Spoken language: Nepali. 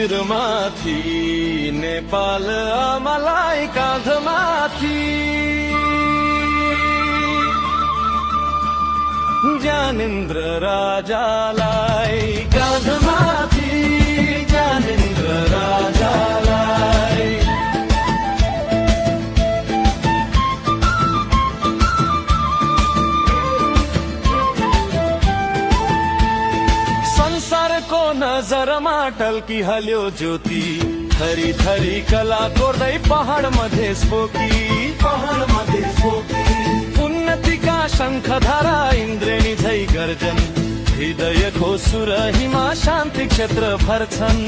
शिरमाथि नेपाल आमालाई काँधमाथि ज्ञानेन्द्र राजालाई काँधमाथि ज्ञानेन्द्र राजालाई संसारको नजरमा टल्किहाल्यो ज्योति थरी थरी कला कोर्दै पहाड मधेस पोकी उन्नतिका शङ्खधारा इन्द्रेणी झै गर्जन हृदयको सुरहीमा शान्ति क्षेत्र भर्छन्।